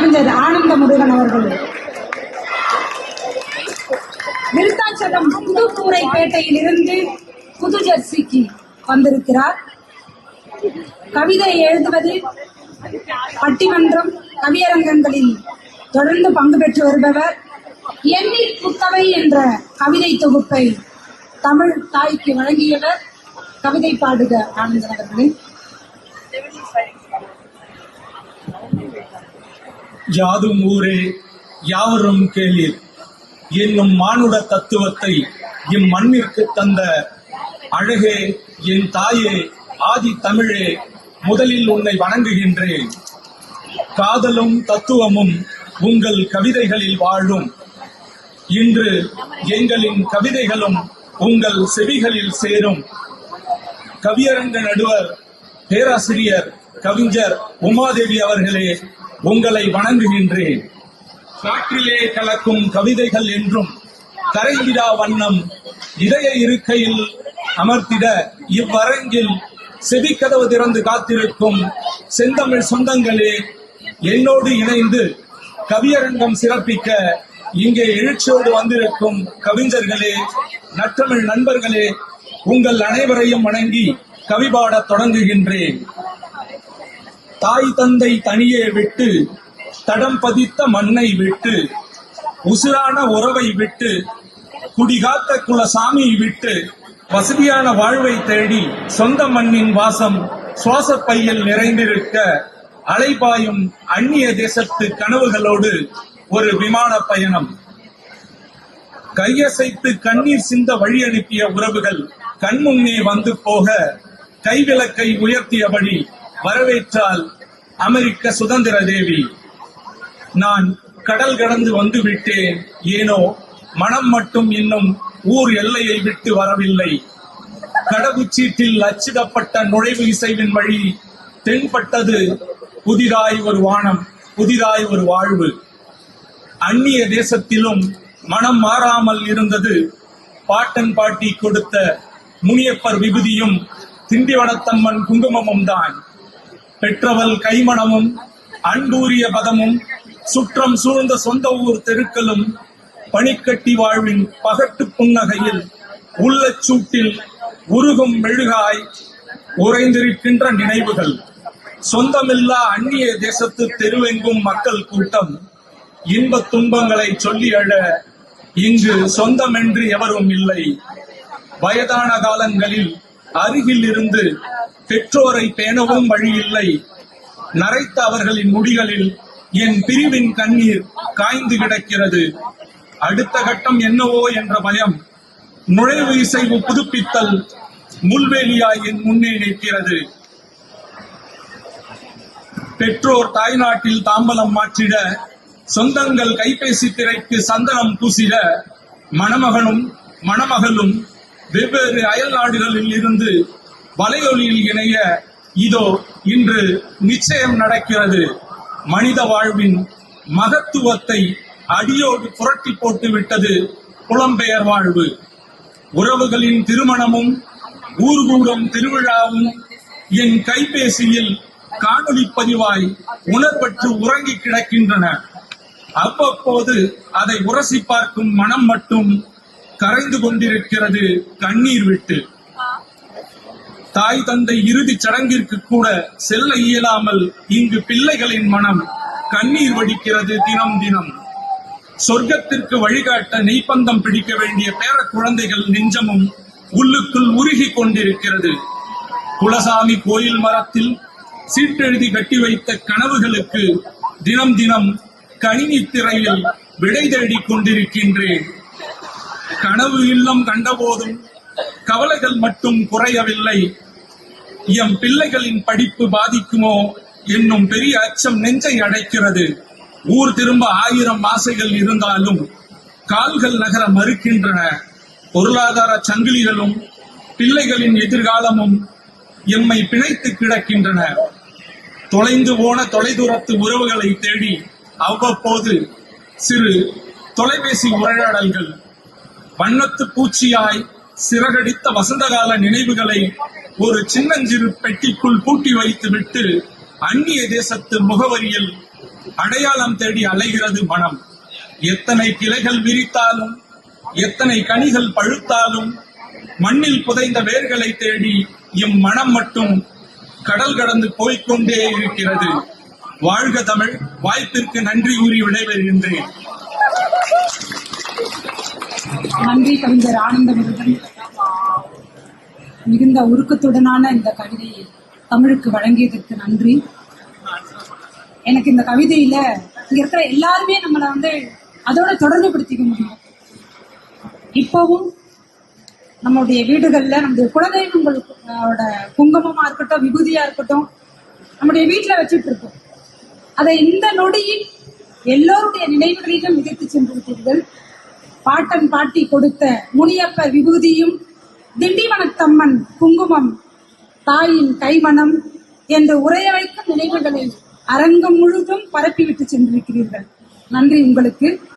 கவிஞர் ஆனந்த முருகன் அவர்கள் விருத்தாச்சலம் புதுக்கூரைப்பேட்டையில் இருந்து புது ஜெர்சிக்கு வந்திருக்கிறார். கவிதை எழுதுவது, பட்டிமன்றம், கவியரங்கங்களில் தொடர்ந்து பங்கு பெற்று வருபவர். எண்ணில் புத்தவை என்ற கவிதை தொகுப்பை தமிழ் தாய்க்கு வழங்கியவர். கவிதை பாடுக ஆனந்தன் அவர்களே. யாதும் ஊரே யாவரும் கேளீர் என்னும் மானுட தத்துவத்தை இம்மண்ணிற்கு தந்த அழகே என் தாயே ஆதி தமிழே, முதலில் உன்னை வணங்குகின்றேன். காதலும் தத்துவமும் உங்கள் கவிதைகளில் வாழும். இன்று எங்களின் கவிதைகளும் உங்கள் செவிகளில் சேரும். கவியரங்க நடுவர் பேராசிரியர் கவிஞர் உமாதேவி அவர்களே, உங்களை வணங்குகின்றேன். காற்றிலே கலக்கும் கவிதைகள் என்றும் கரைந்திடா வண்ணம் இதய இருக்கையில் அமர்த்திட இவ்வரங்கில் செவிக்கதவு திறந்து காத்திருக்கும் செந்தமிழ் சொந்தங்களே, என்னோடு இணைந்து கவியரங்கம் சிறப்பிக்க இங்கே எழுச்சியோடு வந்திருக்கும் கவிஞர்களே, நற்றமிழ் நண்பர்களே, உங்கள் அனைவரையும் வணங்கி கவி பாடத் தொடங்குகின்றேன். தாய் தந்தை தனியே விட்டு, தடம் பதித்த மண்ணை விட்டு, உசுரான உறவை விட்டு, குடிகாத்த குலசாமி விட்டு, வசதியான வாழ்வை தேடி சொந்த மண்ணின் வாசம் சுவாச பையில் நிறைந்திருக்க அலைபாயும் அந்நிய தேசத்து கனவுகளோடு ஒரு விமான பயணம். கையசைத்து கண்ணீர் சிந்த வழி அனுப்பிய உறவுகள் கண்முன்னே வந்து போக கைவிளக்கை உயர்த்தியபடி வரவேற்றால் அமெரிக்க சுதந்திர தேவி. நான் கடல் கடந்து வந்து விட்டேன், ஏனோ மனம் மட்டும் இன்னும் ஊர் எல்லையை விட்டு வரவில்லை. கடவுச்சீட்டில் அச்சிடப்பட்ட நுழைவு இசைவின் வழி தென்பட்டது புதிதாய் ஒரு வானம், புதிதாய் ஒரு வாழ்வு. அந்நிய தேசத்திலும் மனம் மாறாமல் இருந்தது பாட்டன் பாட்டி கொடுத்த முனியப்பர் விபூதியும் திண்டிவனத்தம்மன் குங்குமமும் தான். பெற்றவள் கைமணமும் அன்பூரிய பதமும் சுற்றம் சூழ்ந்த சொந்த ஊர் தெருக்களும் பனிக்கட்டி வாழ்வின் பகட்டு புன்னகையில் உள்ளச்சூட்டில் உருகும் மெழுகாய் உறைந்திருக்கின்ற நினைவுகள். சொந்தமில்லா அந்நிய தேசத்து தெருவெங்கும் மக்கள் கூட்டம் இன்பத் துன்பங்களை சொல்லி அழ இங்கு சொந்தமென்று எவரும் இல்லை. வயதான காலங்களில் அருகில் இருந்து பெற்றோரை பேணவும் வழியில்லை. நரைத்த அவர்களின் முடிகளில் என் பிரிவின் கண்ணீர் காய்ந்து கிடக்கிறது. அடுத்த கட்டம் என்னவோ என்ற பயம். நுழைவு இசைவு புதுப்பித்தல் முள்வேலியாய் என் முன்னே நிற்கிறது. பெற்றோர் தாய்நாட்டில் தாம்பலம் மாற்றிட, சொந்தங்கள் கைபேசி திரைக்கு சந்தனம் பூசிட, மணமகனும் மணமகளும் வெவ்வேறு அயல் நாடுகளில் இருந்து வலையொலியில் இணைய இதோ இன்று நிச்சயம் நடக்கிறது. மனித வாழ்வின் மகத்துவத்தை அடியோடு புரட்டி போட்டு விட்டது புலம்பெயர் வாழ்வு. உறவுகளின் திருமணமும் ஊர்கூடும் திருவிழாவும் என் கைபேசியில் காணொலி பதிவாய் உணர்வற்று உறங்கி கிடக்கின்றன. அவ்வப்போது அதை உரசி பார்க்கும் மனம் மட்டும் கரைந்து கொண்டிருக்கிறது கண்ணீர் விட்டு. தாய் தந்தை இறுதிச் சடங்கிற்கு கூட செல்ல இயலாமல் இங்கு பிள்ளைகளின் மனம் கண்ணீர் வடிக்கிறது தினம் தினம். சொர்க்கத்திற்கு வழிகாட்ட நெய்ப்பந்தம் பிடிக்க வேண்டிய பேர குழந்தைகள் நெஞ்சமும் உள்ளுக்குள் உருகி கொண்டிருக்கிறது. குலசாமி கோயில் மரத்தில் சீட்டெழுதி கட்டி வைத்த கனவுகளுக்கு தினம் தினம் கணினி திரையில் விடை தேடிக் கொண்டிருக்கின்றேன். கனவு இல்லம் கண்டபோதும் கவலைகள் மட்டும் குறையவில்லை. எம் பிள்ளைகளின் படிப்பு பாதிக்குமோ என்னும் பெரிய அச்சம் நெஞ்சை அடைக்கிறது. ஊர் திரும்ப 1000 ஆசைகள் இருந்தாலும் கால்கள் நகர மறுக்கின்றன. பொருளாதார சங்கிலிகளும் பிள்ளைகளின் எதிர்காலமும் எம்மை பிணைத்து கிடக்கின்றன. தொலைந்து போன தொலைதூரத்து உறவுகளை தேடி அவ்வப்போது சிறு தொலைபேசி உரையாடல்கள். வண்ணத்து பூச்சியாய் சிறகடித்த வசந்தகால நினைவுகளை ஒரு சின்னஞ்சிறு பெட்டிக்குள் பூட்டி வைத்துவிட்டு அந்நிய தேசத்து முகவரியில் அடையாளம் தேடி அலைகிறது மனம். எத்தனை கிளைகள் விரித்தாலும், எத்தனை கனிகள் பழுத்தாலும், மண்ணில் புதைந்த வேர்களை தேடி எம் மனம் மட்டும் கடல் கடந்து போய்க்கொண்டே இருக்கிறது. வாழ்க தமிழ். வாய்ப்பிற்கு நன்றி கூறி விடைபெறுகின்றேன். நன்றி கவிஞர் ஆனந்தமுருகன். மிகுந்த உருக்கத்துடனான இந்த கவிதையை தமிழுக்கு வழங்கியதற்கு நன்றி. எனக்கு இந்த கவிதையில இங்க இருக்கிற எல்லாருமே நம்மளை அதோட தொடர்பு படுத்திக்க முடியும். இப்பவும் நம்மளுடைய வீடுகள்ல நம்முடைய குலதெய்வங்களோட குங்குமமா இருக்கட்டும், விபூதியா இருக்கட்டும், நம்முடைய வீட்டுல வச்சுட்டு இருக்கோம். அதை இந்த நொடியில் எல்லோருடைய நினைவுகளிலும் விதைத்து சென்றிருக்கிறீர்கள். பாட்டன் பாட்டி கொடுத்த முனியப்ப விபூதியும், திண்டிவனத்தம்மன் குங்குமம், தாயின் கைமணம் என்று உரைய வைக்கும் நினைவுகளை அரங்கம் முழுதும் பரப்பிவிட்டு சென்றிருக்கிறீர்கள். நன்றி உங்களுக்கு.